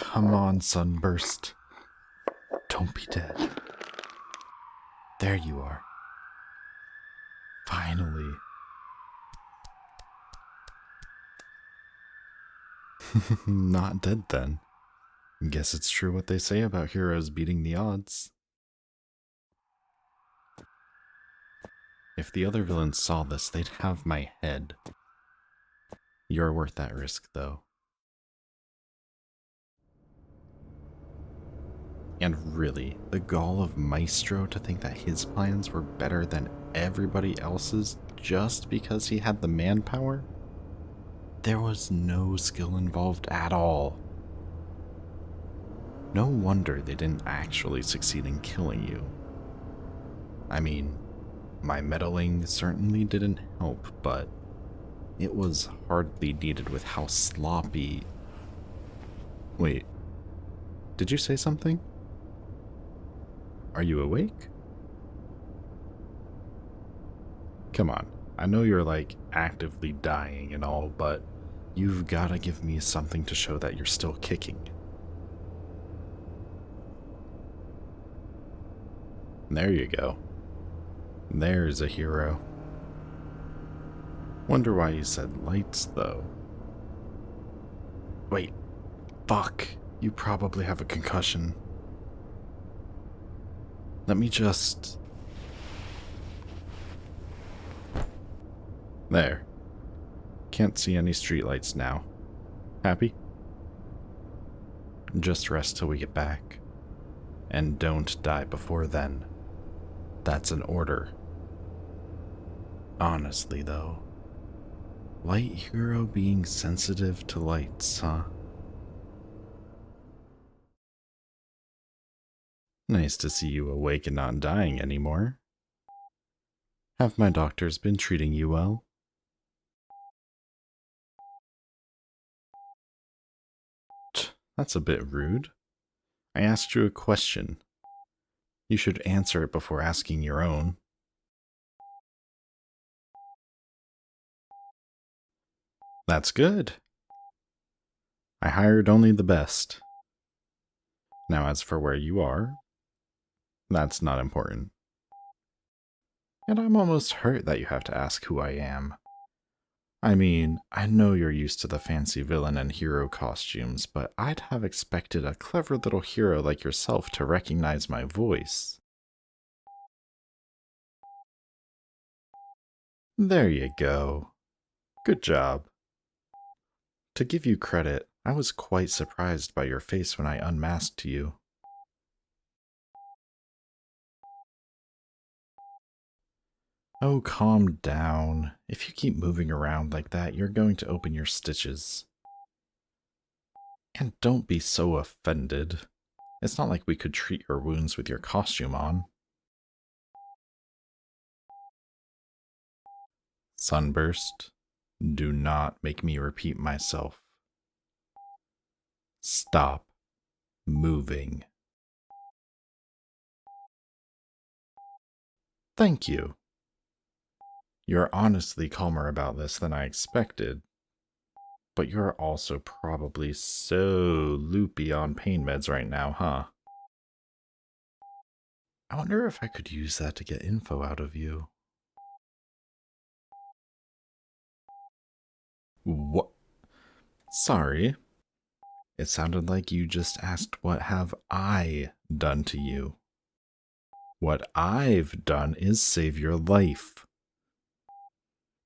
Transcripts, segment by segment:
Come on, Sunburst. Don't be dead. There you are. Finally. Not dead then. Guess it's true what they say about heroes beating the odds. If the other villains saw this, they'd have my head. You're worth that risk, though. And really, the gall of Maestro to think that his plans were better than everybody else's just because he had the manpower? There was no skill involved at all. No wonder they didn't actually succeed in killing you. I mean, my meddling certainly didn't help, but it was hardly needed with how sloppy... Wait, did you say something? Are you awake? Come on, I know you're like actively dying and all, but you've gotta give me something to show that you're still kicking. There you go. There's a hero. Wonder why you said lights, though. Wait, fuck. You probably have a concussion. Let me just... There. Can't see any streetlights now. Happy? Just rest till we get back. And don't die before then. That's an order. Honestly, though. Light hero being sensitive to lights, huh? Nice to see you awake and not dying anymore. Have my doctors been treating you well? That's a bit rude. I asked you a question. You should answer it before asking your own. That's good. I hired only the best. Now as for where you are, that's not important. And I'm almost hurt that you have to ask who I am. I mean, I know you're used to the fancy villain and hero costumes, but I'd have expected a clever little hero like yourself to recognize my voice. There you go. Good job. To give you credit, I was quite surprised by your face when I unmasked you. Oh, calm down. If you keep moving around like that, you're going to open your stitches. And don't be so offended. It's not like we could treat your wounds with your costume on. Sunburst, do not make me repeat myself. Stop moving. Thank you. You're honestly calmer about this than I expected. But you're also probably so loopy on pain meds right now, huh? I wonder if I could use that to get info out of you. What? Sorry. It sounded like you just asked what have I done to you. What I've done is save your life.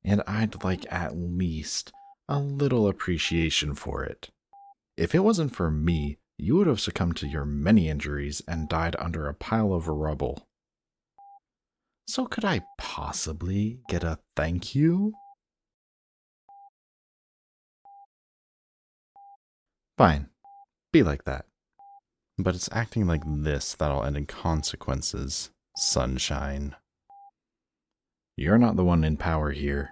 And I'd like at least a little appreciation for it. If it wasn't for me, you would have succumbed to your many injuries and died under a pile of rubble. So could I possibly get a thank you? Fine, be like that. But it's acting like this that'll end in consequences, sunshine. You're not the one in power here.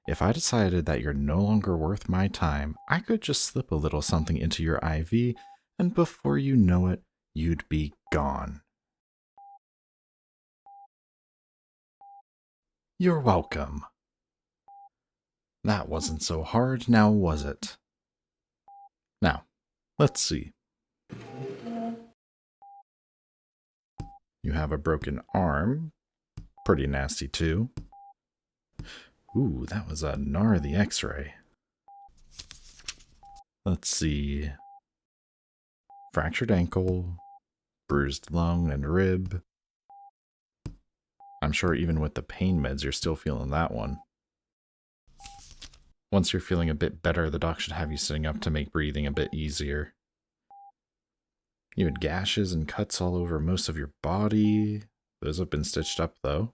If I decided that you're no longer worth my time, I could just slip a little something into your IV, and before you know it, you'd be gone. You're welcome. That wasn't so hard, now was it? Now, Let's see. You have a broken arm. Pretty nasty too. Ooh, that was a gnarly x-ray. Let's see. Fractured ankle, bruised lung and rib. I'm sure even with the pain meds, you're still feeling that one. Once you're feeling a bit better, the doc should have you sitting up to make breathing a bit easier. You had gashes and cuts all over most of your body. Those have been stitched up, though.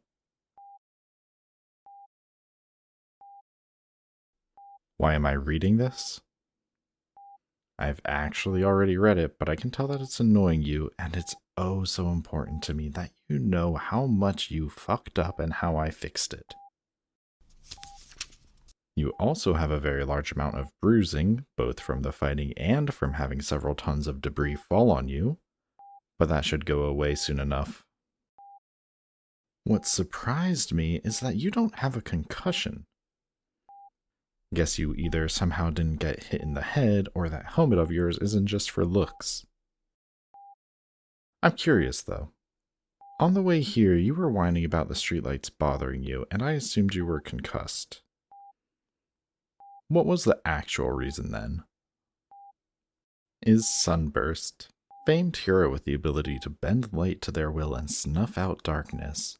Why am I reading this? I've actually already read it, but I can tell that it's annoying you, and it's oh so important to me that you know how much you fucked up and how I fixed it. You also have a very large amount of bruising, both from the fighting and from having several tons of debris fall on you, but that should go away soon enough. What surprised me is that you don't have a concussion. Guess you either somehow didn't get hit in the head, or that helmet of yours isn't just for looks. I'm curious though. On the way here, you were whining about the streetlights bothering you, and I assumed you were concussed. What was the actual reason then? Is Sunburst, famed hero with the ability to bend light to their will and snuff out darkness,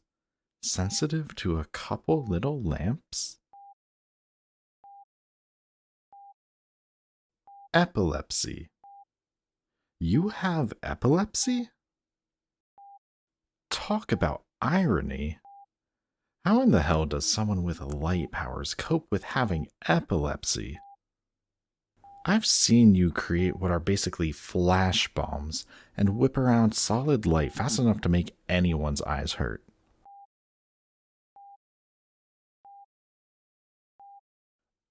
sensitive to a couple little lamps? Epilepsy. You have epilepsy? Talk about irony. How in the hell does someone with light powers cope with having epilepsy? I've seen you create what are basically flash bombs and whip around solid light fast enough to make anyone's eyes hurt.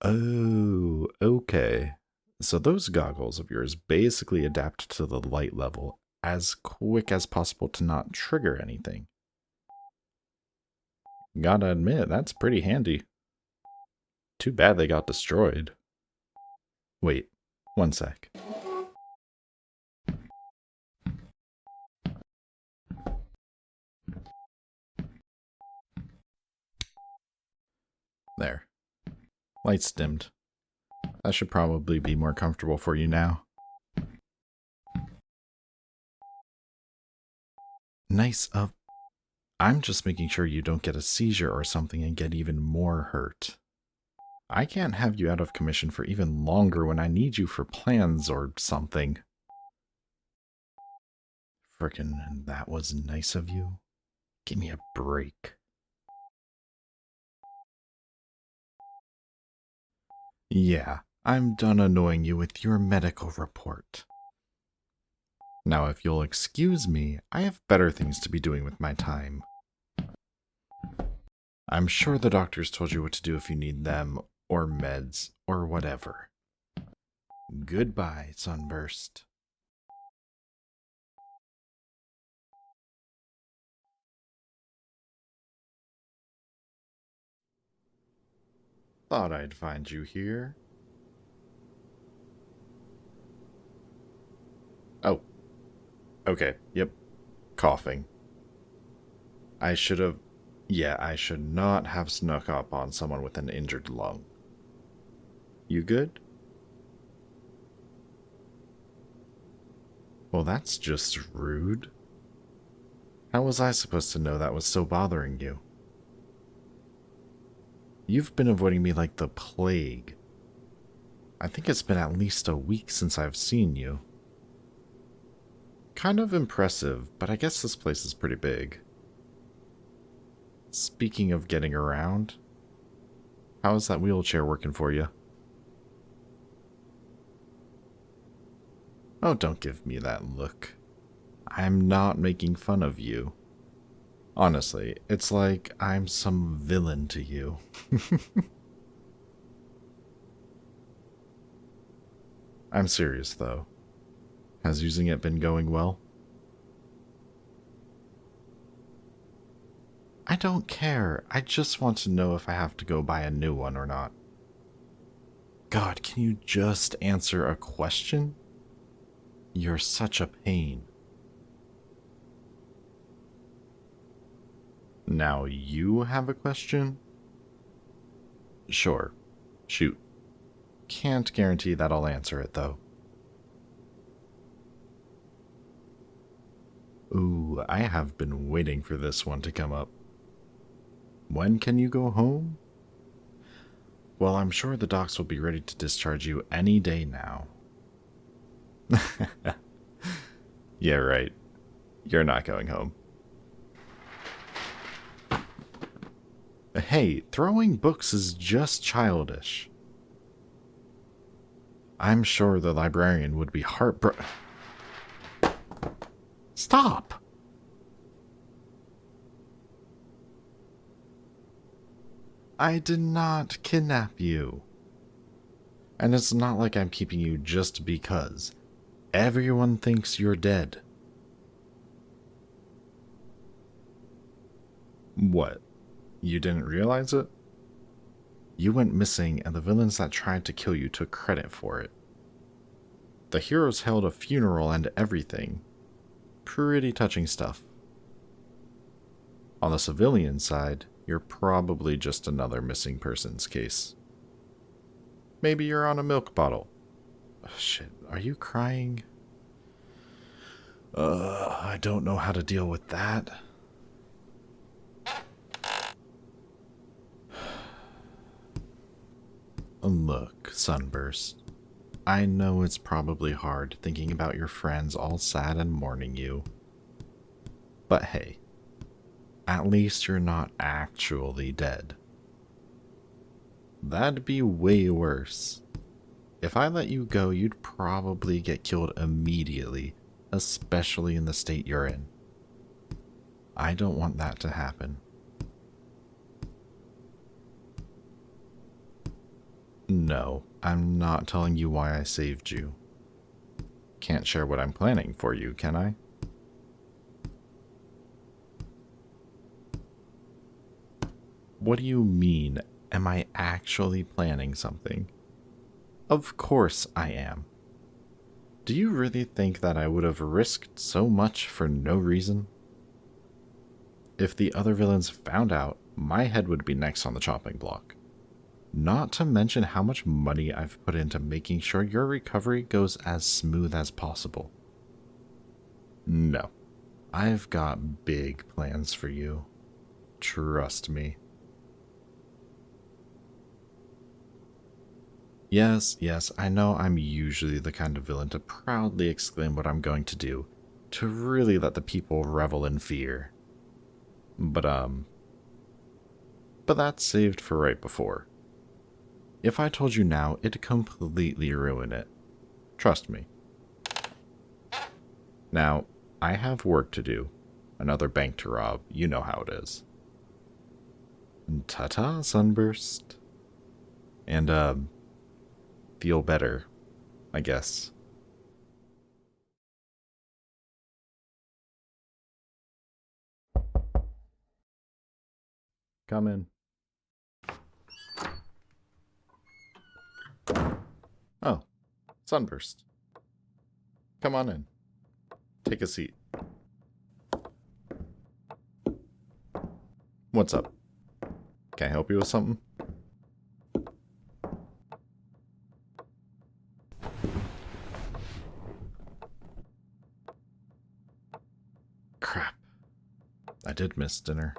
Oh, okay. So those goggles of yours basically adapt to the light level as quick as possible to not trigger anything. Gotta admit, that's pretty handy. Too bad they got destroyed. Wait, one sec. There. Lights dimmed. That should probably be more comfortable for you now. Nice up. I'm just making sure you don't get a seizure or something and get even more hurt. I can't have you out of commission for even longer when I need you for plans or something. Frickin', that was nice of you. Give me a break. Yeah, I'm done annoying you with your medical report. Now, if you'll excuse me, I have better things to be doing with my time. I'm sure the doctors told you what to do if you need them, or meds, or whatever. Goodbye, Sunburst. Thought I'd find you here. Oh. Okay, yep. Coughing. I should have... Yeah, I should not have snuck up on someone with an injured lung. You good? Well, that's just rude. How was I supposed to know that was so bothering you? You've been avoiding me like the plague. I think it's been at least a week since I've seen you. Kind of impressive, but I guess this place is pretty big. Speaking of getting around, how is that wheelchair working for you? Oh, don't give me that look. I'm not making fun of you. Honestly, it's like I'm some villain to you. I'm serious, though. Has using it been going well? I don't care. I just want to know if I have to go buy a new one or not. God, can you just answer a question? You're such a pain. Now you have a question? Sure. Shoot. Can't guarantee that I'll answer it, though. Ooh, I have been waiting for this one to come up. When can you go home? Well, I'm sure the docs will be ready to discharge you any day now. Yeah, right. You're not going home. Hey, throwing books is just childish. I'm sure the librarian would be heartbroken. Stop! I did not kidnap you. And it's not like I'm keeping you just because. Everyone thinks you're dead. What? You didn't realize it? You went missing and the villains that tried to kill you took credit for it. The heroes held a funeral and everything. Pretty touching stuff. On the civilian side, you're probably just another missing persons case. Maybe you're on a milk bottle. Oh, shit, are you crying? I don't know how to deal with that. Look, Sunburst. I know it's probably hard thinking about your friends all sad and mourning you. But hey, at least you're not actually dead. That'd be way worse. If I let you go, you'd probably get killed immediately, especially in the state you're in. I don't want that to happen. No, I'm not telling you why I saved you. Can't share what I'm planning for you, can I? What do you mean, am I actually planning something? Of course I am. Do you really think that I would have risked so much for no reason? If the other villains found out, my head would be next on the chopping block. Not to mention how much money I've put into making sure your recovery goes as smooth as possible. No, I've got big plans for you. Trust me. Yes, I know I'm usually the kind of villain to proudly exclaim what I'm going to do, to really let the people revel in fear. But that's saved for right before. If I told you now, it'd completely ruin it. Trust me. Now, I have work to do. Another bank to rob. You know how it is. Ta-ta, Sunburst. And, feel better, I guess. Come in. Oh, Sunburst. Come on in. Take a seat. What's up? Can I help you with something? Crap. I did miss dinner.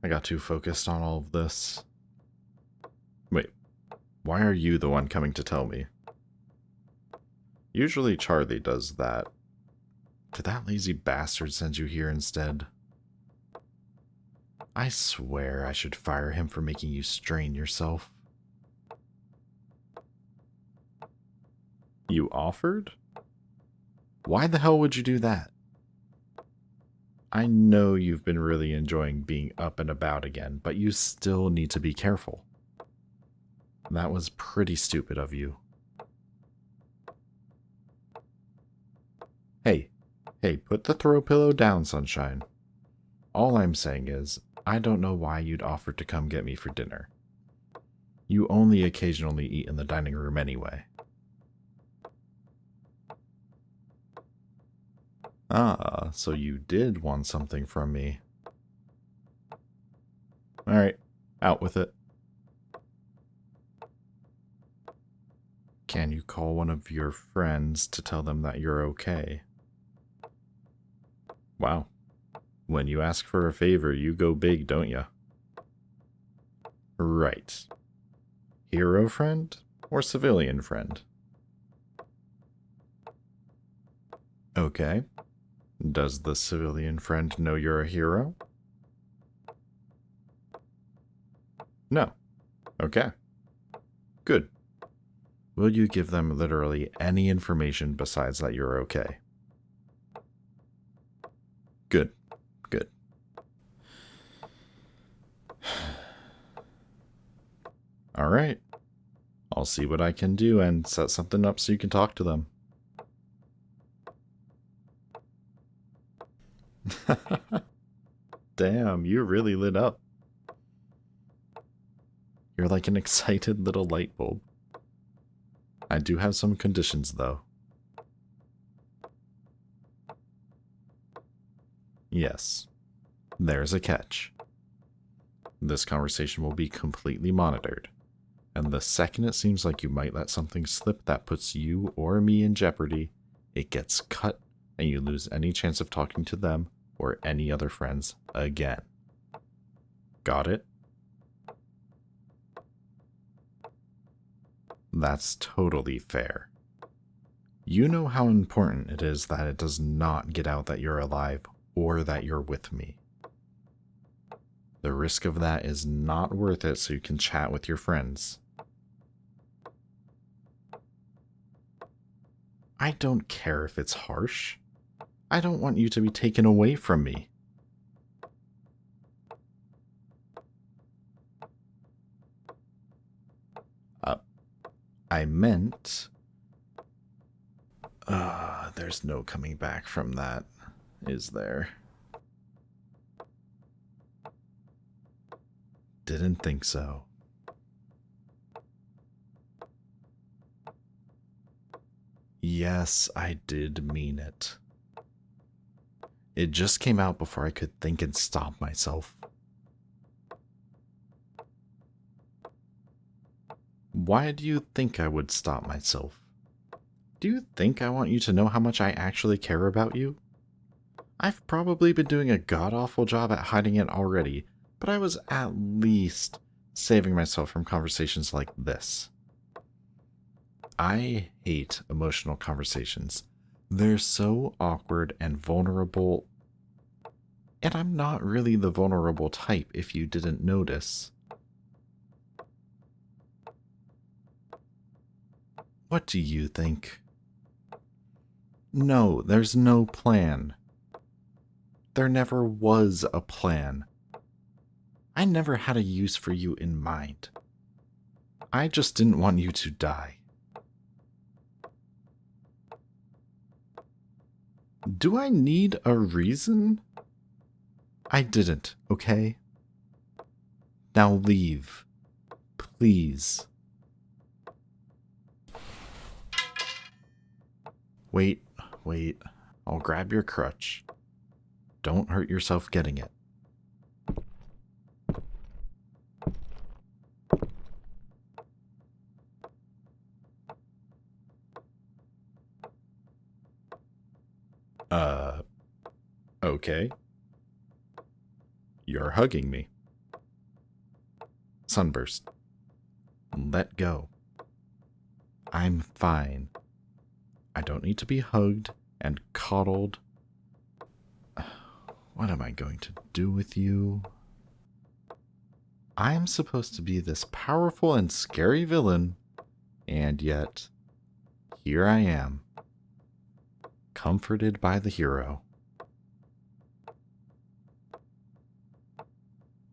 I got too focused on all of this. Wait, why are you the one coming to tell me? Usually Charlie does that. Did that lazy bastard send you here instead? I swear I should fire him for making you strain yourself. You offered? Why the hell would you do that? I know you've been really enjoying being up and about again, but you still need to be careful. That was pretty stupid of you. Hey, put the throw pillow down, Sunshine. All I'm saying is, I don't know why you'd offer to come get me for dinner. You only occasionally eat in the dining room anyway. Ah, so you did want something from me. Alright, out with it. Can you call one of your friends to tell them that you're okay? Wow. When you ask for a favor, you go big, don't ya? Right. Hero friend or civilian friend? Okay. Does the civilian friend know you're a hero? No. Okay. Good. Will you give them literally any information besides that you're okay? Good. Good. Alright. I'll see what I can do and set something up so you can talk to them. Damn, you really lit up. You're like an excited little light bulb. I do have some conditions, though. Yes, there's a catch. This conversation will be completely monitored, and the second it seems like you might let something slip that puts you or me in jeopardy, it gets cut and you lose any chance of talking to them or any other friends again. Got it? That's totally fair. You know how important it is that it does not get out that you're alive or that you're with me. The risk of that is not worth it so you can chat with your friends. I don't care if it's harsh. I don't want you to be taken away from me. I meant... there's no coming back from that, is there? Didn't think so. Yes, I did mean it. It just came out before I could think and stop myself. Why do you think I would stop myself? Do you think I want you to know how much I actually care about you? I've probably been doing a god-awful job at hiding it already, but I was at least saving myself from conversations like this. I hate emotional conversations. They're so awkward and vulnerable, and I'm not really the vulnerable type if you didn't notice. What do you think? No, there's no plan. There never was a plan. I never had a use for you in mind. I just didn't want you to die. Do I need a reason? I didn't, okay? Now leave. Please. Wait. I'll grab your crutch. Don't hurt yourself getting it. Okay. You're hugging me. Sunburst. Let go. I'm fine. I don't need to be hugged and coddled. What am I going to do with you? I'm supposed to be this powerful and scary villain, and yet, here I am, comforted by the hero.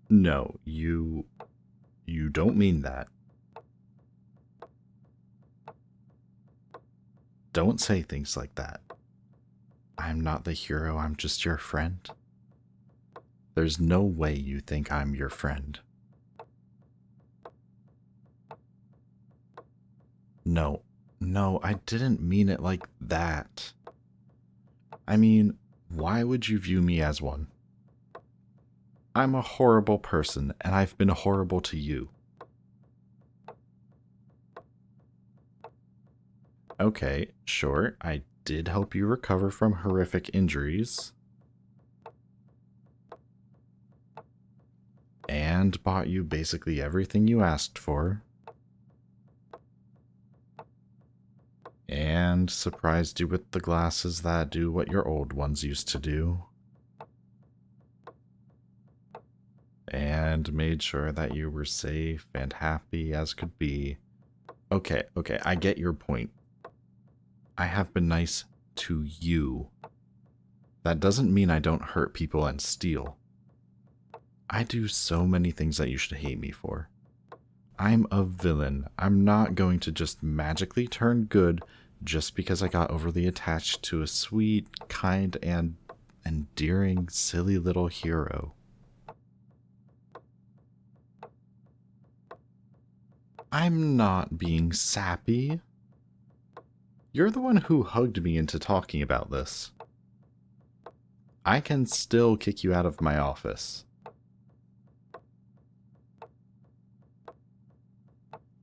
No, you don't mean that. Don't say things like that. I'm not the hero, I'm just your friend. There's no way you think I'm your friend. No, I didn't mean it like that. I mean, Why would you view me as one? I'm a horrible person, and I've been horrible to you. Okay, sure, I did help you recover from horrific injuries. And bought you basically everything you asked for. And surprised you with the glasses that do what your old ones used to do. And made sure that you were safe and happy as could be. Okay, I get your point. I have been nice to you. That doesn't mean I don't hurt people and steal. I do so many things that you should hate me for. I'm a villain. I'm not going to just magically turn good just because I got overly attached to a sweet, kind, and endearing, silly little hero. I'm not being sappy. You're the one who hugged me into talking about this. I can still kick you out of my office.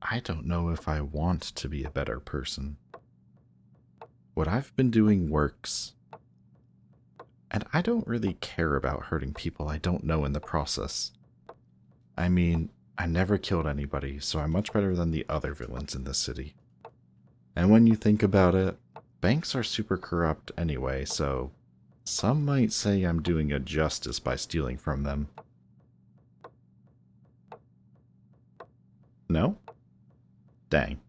I don't know if I want to be a better person. What I've been doing works. And I don't really care about hurting people I don't know in the process. I mean, I never killed anybody, so I'm much better than the other villains in this city. And when you think about it, banks are super corrupt anyway, so some might say I'm doing a justice by stealing from them. No? Dang.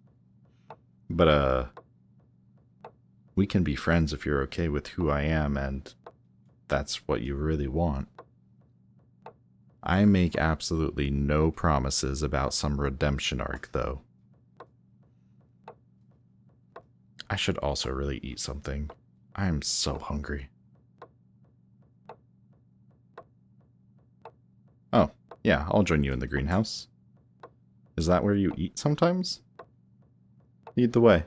But, we can be friends if you're okay with who I am and that's what you really want. I make absolutely no promises about some redemption arc, though. I should also really eat something. I am so hungry. Oh, yeah, I'll join you in the greenhouse. Is that where you eat sometimes? Lead the way.